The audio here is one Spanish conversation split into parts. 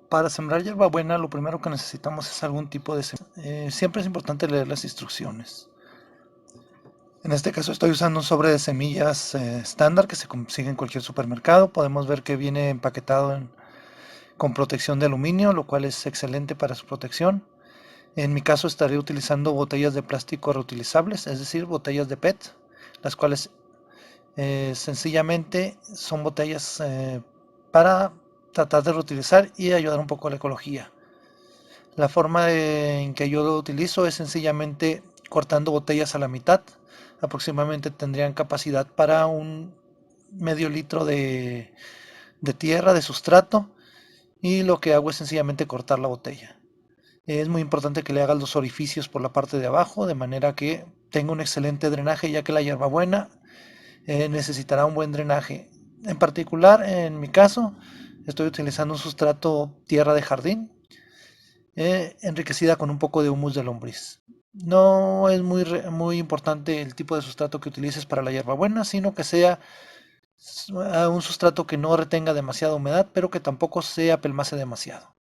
Para sembrar hierbabuena, lo primero que necesitamos es algún tipo de semilla. Siempre es importante leer las instrucciones. En este caso estoy usando un sobre de semillas estándar que se consigue en cualquier supermercado. Podemos ver que viene empaquetado con protección de aluminio, lo cual es excelente para su protección. En mi caso estaré utilizando botellas de plástico reutilizables, es decir, botellas de PET, las cuales sencillamente son botellas para tratar de reutilizar y ayudar un poco a la ecología. La forma en que yo lo utilizo es sencillamente cortando botellas a la mitad. Aproximadamente tendrían capacidad para un medio litro de tierra, de sustrato, y lo que hago es sencillamente cortar la botella. Es muy importante que le hagas los orificios por la parte de abajo, de manera que tenga un excelente drenaje, ya que la hierbabuena necesitará un buen drenaje. En particular, en mi caso, estoy utilizando un sustrato tierra de jardín, enriquecida con un poco de humus de lombriz. No es muy importante el tipo de sustrato que utilices para la hierbabuena, sino que sea un sustrato que no retenga demasiada humedad, pero que tampoco se apelmace demasiado.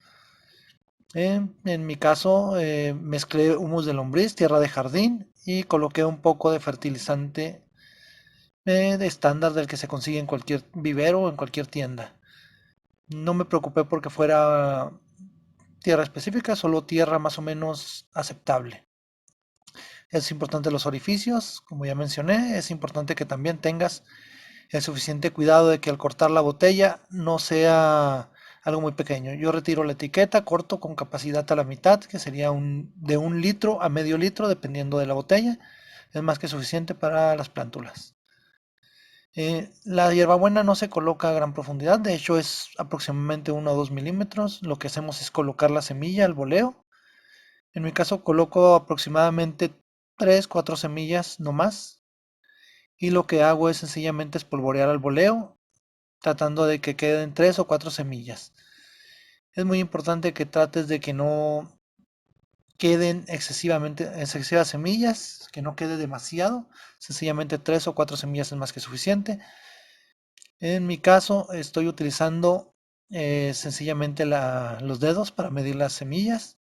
En mi caso, mezclé humus de lombriz, tierra de jardín y coloqué un poco de fertilizante de estándar del que se consigue en cualquier vivero o en cualquier tienda. No me preocupé porque fuera tierra específica, solo tierra más o menos aceptable. Es importante los orificios, como ya mencioné, es importante que también tengas el suficiente cuidado de que al cortar la botella no sea algo muy pequeño. Yo retiro la etiqueta, corto con capacidad a la mitad, que sería de 1 litro a medio litro, dependiendo de la botella. Es más que suficiente para las plántulas. La hierbabuena no se coloca a gran profundidad, de hecho es aproximadamente 1 o 2 milímetros. Lo que hacemos es colocar la semilla al voleo. En mi caso coloco aproximadamente 3, 4 semillas no más. Y lo que hago es sencillamente espolvorear al voleo, tratando de que queden 3 o 4 semillas. Es muy importante que trates de que no queden excesivas semillas, que no quede demasiado. Sencillamente 3 o 4 semillas es más que suficiente. En mi caso estoy utilizando sencillamente los dedos para medir las semillas.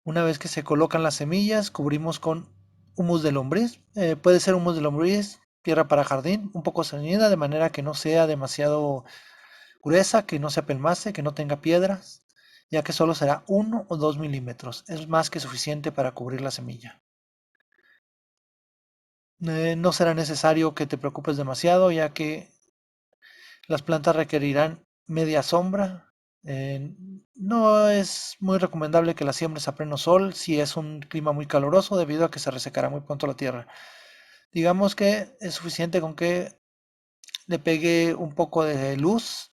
Una vez que se colocan las semillas, cubrimos con humus de lombriz. Puede ser humus de lombriz, tierra para jardín, un poco ceñida, de manera que no sea demasiado gruesa, que no se apelmace, que no tenga piedras, ya que solo será 1 o 2 milímetros. Es más que suficiente para cubrir la semilla. No será necesario que te preocupes demasiado, ya que las plantas requerirán media sombra. No es muy recomendable que las siembres a pleno sol si es un clima muy caluroso, debido a que se resecará muy pronto la tierra. Digamos que es suficiente con que le pegue un poco de luz,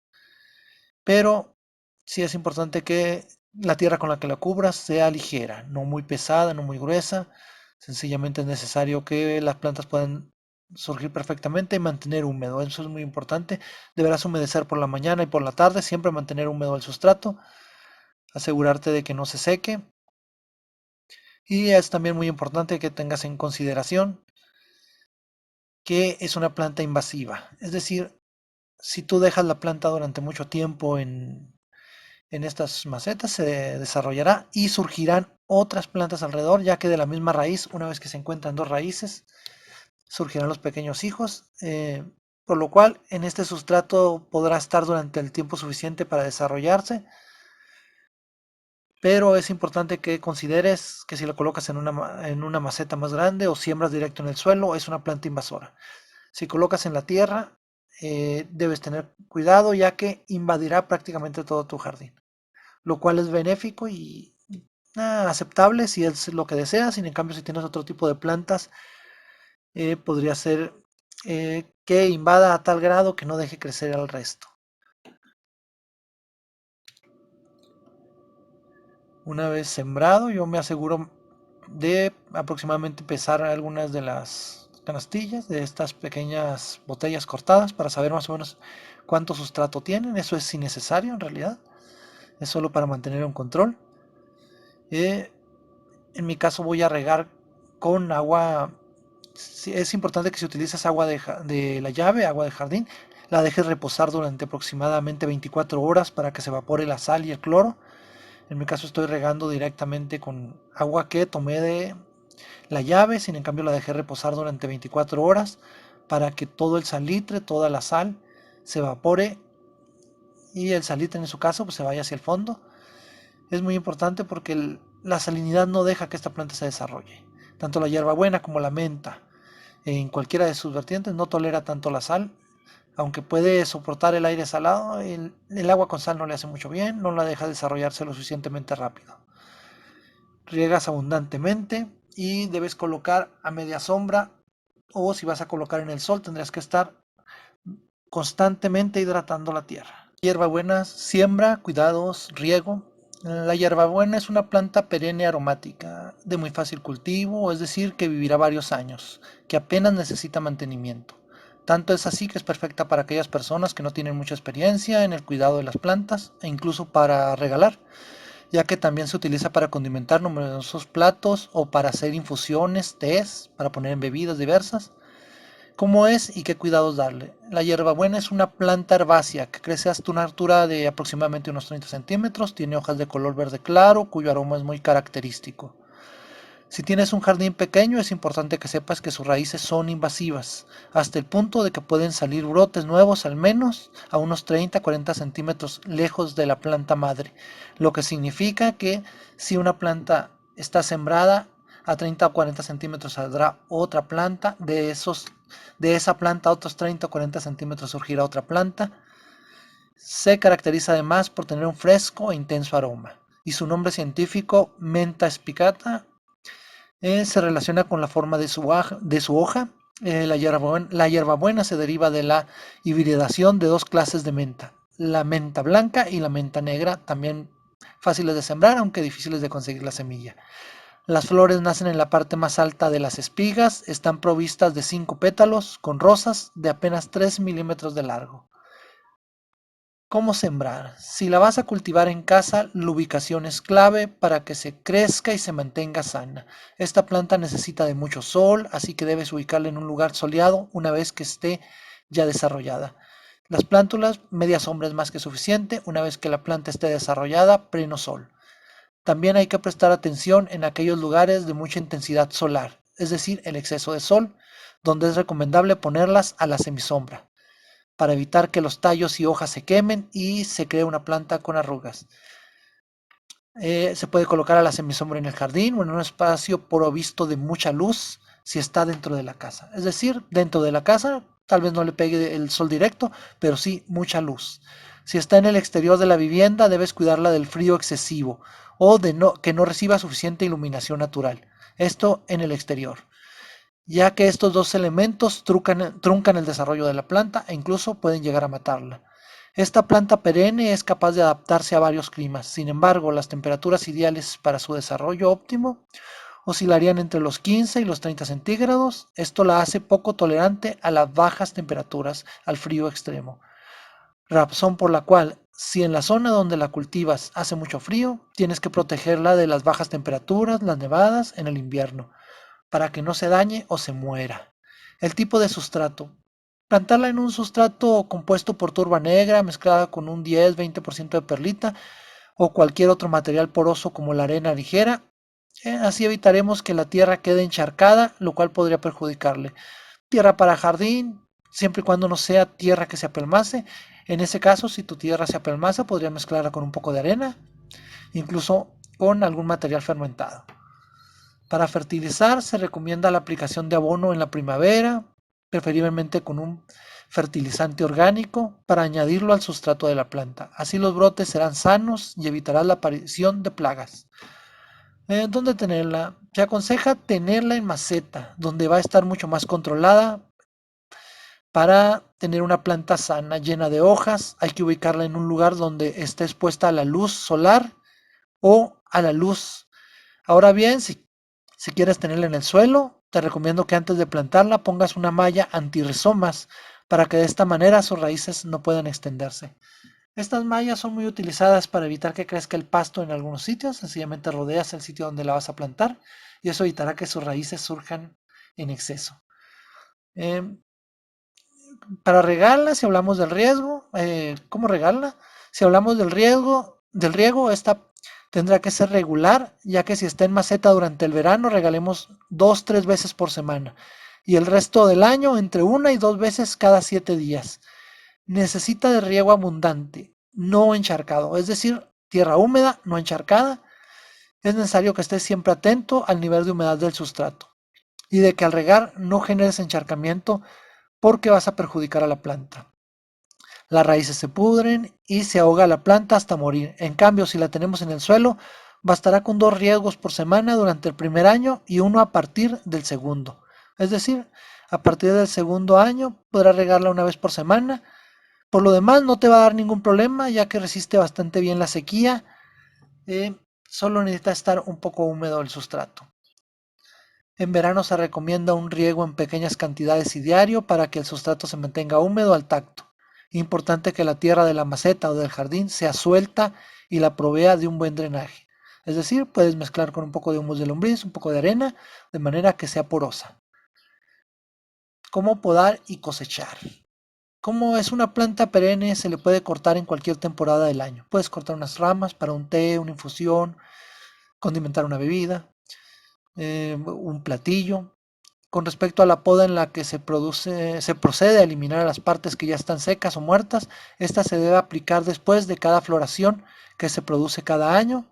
pero sí es importante que la tierra con la que la cubras sea ligera, no muy pesada, no muy gruesa. Sencillamente es necesario que las plantas puedan surgir perfectamente y mantener húmedo. Eso es muy importante. Deberás humedecer por la mañana y por la tarde, siempre mantener húmedo el sustrato, asegurarte de que no se seque. Y es también muy importante que tengas en consideración que es una planta invasiva. Es decir, si tú dejas la planta durante mucho tiempo en estas macetas, se desarrollará y surgirán otras plantas alrededor, ya que de la misma raíz, una vez que se encuentran dos raíces, surgirán los pequeños hijos, por lo cual en este sustrato podrá estar durante el tiempo suficiente para desarrollarse, pero es importante que consideres que si lo colocas en una maceta más grande o siembras directo en el suelo, es una planta invasora. Si colocas en la tierra, debes tener cuidado, ya que invadirá prácticamente todo tu jardín, lo cual es benéfico y aceptable si es lo que deseas. Sin en cambio, si tienes otro tipo de plantas, podría ser que invada a tal grado que no deje crecer al resto. Una vez sembrado, yo me aseguro de aproximadamente pesar algunas de las canastillas de estas pequeñas botellas cortadas para saber más o menos cuánto sustrato tienen. Eso es innecesario en realidad, es solo para mantener un control. Eh, en mi caso voy a regar con agua. Sí, es importante que si utilizas agua de la llave, agua de jardín, La dejes reposar durante aproximadamente 24 horas para que se evapore la sal y el cloro. En mi caso estoy regando directamente con agua que tomé de la llave, sin en cambio la dejé reposar durante 24 horas para que todo el salitre, toda la sal se evapore y el salitre en su caso pues se vaya hacia el fondo. Es muy importante porque la salinidad no deja que esta planta se desarrolle. Tanto la hierbabuena como la menta, en cualquiera de sus vertientes, no tolera tanto la sal. Aunque puede soportar el aire salado, el agua con sal no le hace mucho bien, no la deja desarrollarse lo suficientemente rápido. Riegas abundantemente y debes colocar a media sombra, o si vas a colocar en el sol tendrías que estar constantemente hidratando la tierra. Hierbabuena, siembra, cuidados, riego. La hierbabuena es una planta perenne aromática, de muy fácil cultivo, es decir, que vivirá varios años, que apenas necesita mantenimiento. Tanto es así que es perfecta para aquellas personas que no tienen mucha experiencia en el cuidado de las plantas e incluso para regalar, ya que también se utiliza para condimentar numerosos platos o para hacer infusiones, tés, para poner en bebidas diversas. ¿Cómo es y qué cuidados darle? La hierbabuena es una planta herbácea que crece hasta una altura de aproximadamente unos 30 centímetros, tiene hojas de color verde claro, cuyo aroma es muy característico. Si tienes un jardín pequeño, es importante que sepas que sus raíces son invasivas, hasta el punto de que pueden salir brotes nuevos al menos a unos 30-40 centímetros lejos de la planta madre, lo que significa que si una planta está sembrada, a 30 o 40 centímetros saldrá otra planta, de esa planta a otros 30 o 40 centímetros surgirá otra planta. Se caracteriza además por tener un fresco e intenso aroma, y su nombre científico, Menta spicata, se relaciona con la forma de su hoja. La hierbabuena se deriva de la hibridación de dos clases de menta, la menta blanca y la menta negra, también fáciles de sembrar, aunque difíciles de conseguir la semilla. Las flores nacen en la parte más alta de las espigas, están provistas de 5 pétalos con rosas de apenas 3 milímetros de largo. ¿Cómo sembrar? Si la vas a cultivar en casa, la ubicación es clave para que se crezca y se mantenga sana. Esta planta necesita de mucho sol, así que debes ubicarla en un lugar soleado una vez que esté ya desarrollada. Las plántulas, media sombra es más que suficiente. Una vez que la planta esté desarrollada, pleno sol. También hay que prestar atención en aquellos lugares de mucha intensidad solar, es decir, el exceso de sol, donde es recomendable ponerlas a la semisombra para evitar que los tallos y hojas se quemen y se cree una planta con arrugas. Se puede colocar a la semisombra en el jardín o en un espacio provisto de mucha luz si está dentro de la casa. Es decir, dentro de la casa tal vez no le pegue el sol directo, pero sí mucha luz. Si está en el exterior de la vivienda, debes cuidarla del frío excesivo o de que no reciba suficiente iluminación natural. Esto en el exterior, ya que estos dos elementos truncan el desarrollo de la planta e incluso pueden llegar a matarla. Esta planta perenne es capaz de adaptarse a varios climas, sin embargo, las temperaturas ideales para su desarrollo óptimo oscilarían entre los 15 y los 30 centígrados. Esto la hace poco tolerante a las bajas temperaturas, al frío extremo, razón por la cual, si en la zona donde la cultivas hace mucho frío, tienes que protegerla de las bajas temperaturas, las nevadas en el invierno, para que no se dañe o se muera. El tipo de sustrato. Plantarla en un sustrato compuesto por turba negra mezclada con un 10-20% de perlita o cualquier otro material poroso como la arena ligera. Así evitaremos que la tierra quede encharcada, lo cual podría perjudicarle. Tierra para jardín, siempre y cuando no sea tierra que se apelmace. En ese caso, si tu tierra se apelmaza, podría mezclarla con un poco de arena, incluso con algún material fermentado. Para fertilizar se recomienda la aplicación de abono en la primavera, preferiblemente con un fertilizante orgánico para añadirlo al sustrato de la planta. Así los brotes serán sanos y evitarás la aparición de plagas. ¿Dónde tenerla? Se aconseja tenerla en maceta, donde va a estar mucho más controlada para tener una planta sana, llena de hojas. Hay que ubicarla en un lugar donde esté expuesta a la luz solar o a la luz. Ahora bien, si quieres tenerla en el suelo, te recomiendo que antes de plantarla pongas una malla antirrizomas para que de esta manera sus raíces no puedan extenderse. Estas mallas son muy utilizadas para evitar que crezca el pasto en algunos sitios. Sencillamente rodeas el sitio donde la vas a plantar y eso evitará que sus raíces surjan en exceso. Eh, para regarla, si hablamos del riesgo, ¿cómo regarla? Si hablamos del riego, esta tendrá que ser regular, ya que si está en maceta durante el verano, regalemos 2, 3 veces por semana. Y el resto del año, entre 1 y 2 veces cada 7 días. Necesita de riego abundante, no encharcado, es decir, tierra húmeda, no encharcada. Es necesario que estés siempre atento al nivel de humedad del sustrato y de que al regar no generes encharcamiento porque vas a perjudicar a la planta. Las raíces se pudren y se ahoga la planta hasta morir. En cambio, si la tenemos en el suelo, bastará con 2 riegos por semana durante el primer año y uno a partir del segundo. Es decir, a partir del segundo año podrás regarla 1 vez por semana. Por lo demás, no te va a dar ningún problema, ya que resiste bastante bien la sequía. Solo necesita estar un poco húmedo el sustrato. En verano se recomienda un riego en pequeñas cantidades y diario para que el sustrato se mantenga húmedo al tacto. Importante que la tierra de la maceta o del jardín sea suelta y la provea de un buen drenaje. Es decir, puedes mezclar con un poco de humus de lombriz, un poco de arena, de manera que sea porosa. ¿Cómo podar y cosechar? Como es una planta perenne, se le puede cortar en cualquier temporada del año. Puedes cortar unas ramas para un té, una infusión, condimentar una bebida, un platillo. Con respecto a la poda en la que se procede a eliminar las partes que ya están secas o muertas, esta se debe aplicar después de cada floración que se produce cada año.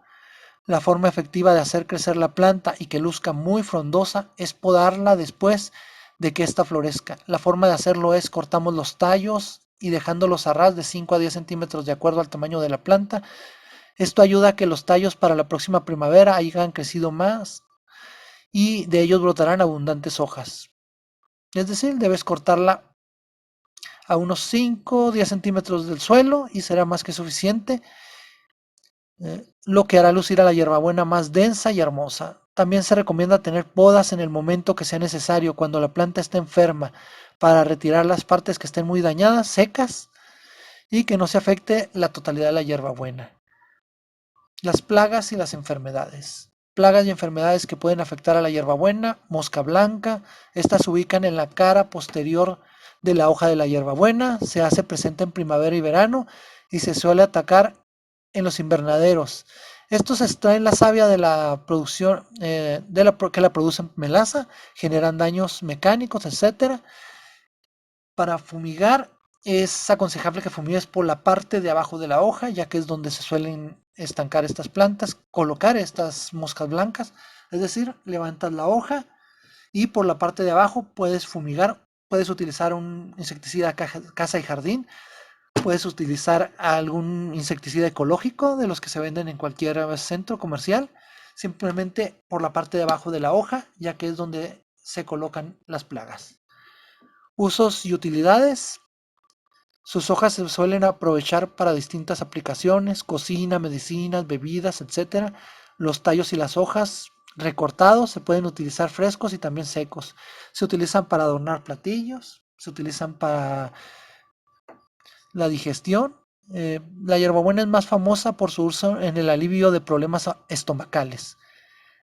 La forma efectiva de hacer crecer la planta y que luzca muy frondosa es podarla después de que ésta florezca. La forma de hacerlo es cortamos los tallos y dejándolos a ras de 5 a 10 centímetros de acuerdo al tamaño de la planta. Esto ayuda a que los tallos para la próxima primavera hayan crecido más y de ellos brotarán abundantes hojas. Es decir, debes cortarla a unos 5 o 10 centímetros del suelo y será más que suficiente, lo que hará lucir a la hierbabuena más densa y hermosa. También se recomienda tener podas en el momento que sea necesario, cuando la planta esté enferma, para retirar las partes que estén muy dañadas, secas, y que no se afecte la totalidad de la hierbabuena. Las plagas y las enfermedades. Plagas y enfermedades que pueden afectar a la hierbabuena: mosca blanca. Estas se ubican en la cara posterior de la hoja de la hierbabuena, se hace presente en primavera y verano y se suele atacar en los invernaderos. Estos extraen la savia de la producción que la producen melaza, generan daños mecánicos, etcétera. Para fumigar es aconsejable que fumigues por la parte de abajo de la hoja, ya que es donde se suelen estancar estas plantas, colocar estas moscas blancas. Es decir, levantas la hoja y por la parte de abajo puedes fumigar. Puedes utilizar un insecticida casa y jardín, puedes utilizar algún insecticida ecológico de los que se venden en cualquier centro comercial, simplemente por la parte de abajo de la hoja, ya que es donde se colocan las plagas. Usos y utilidades. Sus hojas se suelen aprovechar para distintas aplicaciones: cocina, medicinas, bebidas, etcétera. Los tallos y las hojas recortados se pueden utilizar frescos y también secos. Se utilizan para adornar platillos, se utilizan para la digestión. La hierbabuena es más famosa por su uso en el alivio de problemas estomacales.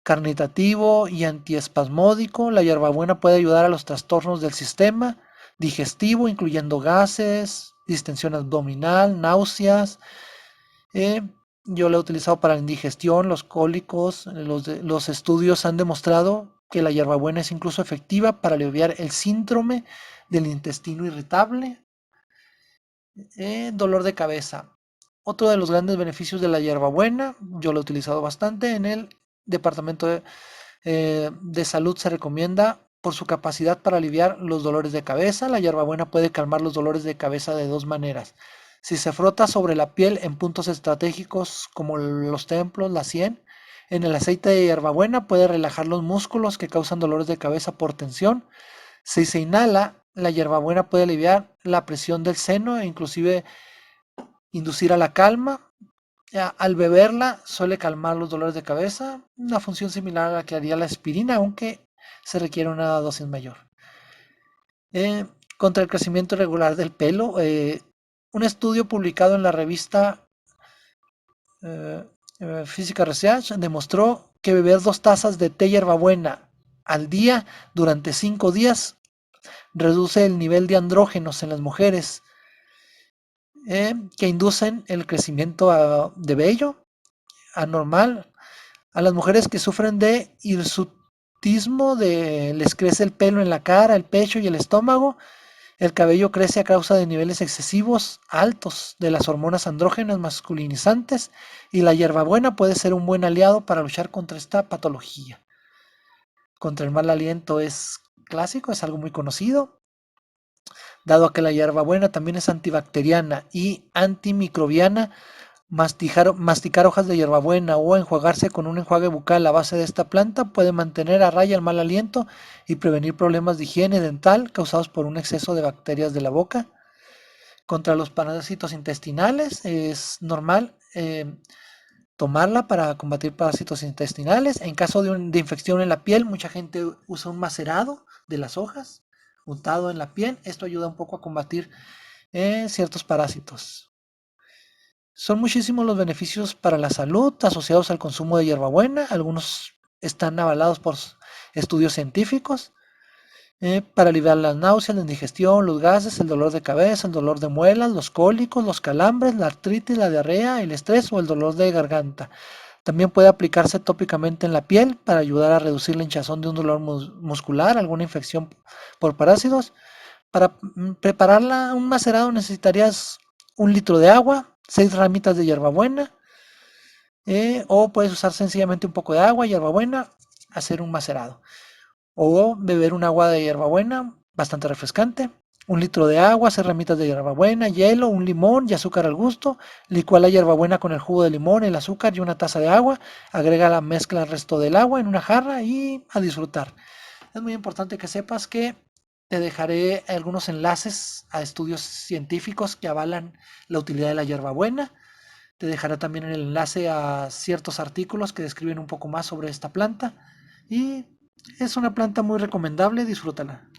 Carnitativo y antiespasmódico, la hierbabuena puede ayudar a los trastornos del sistema digestivo, incluyendo gases, distensión abdominal, náuseas. Eh, yo lo he utilizado para la indigestión, los cólicos. Los estudios han demostrado que la hierbabuena es incluso efectiva para aliviar el síndrome del intestino irritable. Dolor de cabeza. Otro de los grandes beneficios de la hierbabuena, yo lo he utilizado bastante en el departamento de salud. Se recomienda por su capacidad para aliviar los dolores de cabeza. La hierbabuena puede calmar los dolores de cabeza de dos maneras: si se frota sobre la piel en puntos estratégicos como los templos, la sien. En el aceite de hierbabuena puede relajar los músculos que causan dolores de cabeza por tensión. Si se inhala, la hierbabuena puede aliviar la presión del seno e inclusive inducir a la calma. Al beberla suele calmar los dolores de cabeza, una función similar a la que haría la aspirina, aunque se requiere una dosis mayor. Eh, Contra el crecimiento irregular del pelo, un estudio publicado en la revista eh, Physical Research demostró que beber 2 tazas de té hierbabuena al día durante 5 días reduce el nivel de andrógenos en las mujeres, que inducen el crecimiento de vello anormal. A las mujeres que sufren de hirsutismo, les crece el pelo en la cara, el pecho y el estómago. El cabello crece a causa de niveles excesivos altos de las hormonas andrógenas masculinizantes, y la hierbabuena puede ser un buen aliado para luchar contra esta patología. Contra el mal aliento es clásico, es algo muy conocido, dado a que la hierbabuena también es antibacteriana y antimicrobiana. Masticar hojas de hierbabuena o enjuagarse con un enjuague bucal a base de esta planta puede mantener a raya el mal aliento y prevenir problemas de higiene dental causados por un exceso de bacterias de la boca. Contra los parásitos intestinales es normal tomarla para combatir parásitos intestinales. En caso de infección en la piel, mucha gente usa un macerado de las hojas untado en la piel. Esto ayuda un poco a combatir ciertos parásitos. Son muchísimos los beneficios para la salud asociados al consumo de hierbabuena. Algunos están avalados por estudios científicos, para aliviar las náuseas, la indigestión, los gases, el dolor de cabeza, el dolor de muelas, los cólicos, los calambres, la artritis, la diarrea, el estrés o el dolor de garganta. También puede aplicarse tópicamente en la piel para ayudar a reducir la hinchazón de un dolor muscular, alguna infección por parásitos. Para prepararla, un macerado, necesitarías 1 litro de agua, 6 ramitas de hierbabuena, o puedes usar sencillamente un poco de agua, hierbabuena, hacer un macerado. O beber un agua de hierbabuena, bastante refrescante. 1 litro de agua, 6 ramitas de hierbabuena, hielo, un limón y azúcar al gusto. Licúa la hierbabuena con el jugo de limón, el azúcar y una taza de agua. Agrega la mezcla al resto del agua en una jarra y a disfrutar. Es muy importante que sepas que te dejaré algunos enlaces a estudios científicos que avalan la utilidad de la hierbabuena. Te dejaré también el enlace a ciertos artículos que describen un poco más sobre esta planta. Y es una planta muy recomendable, disfrútala.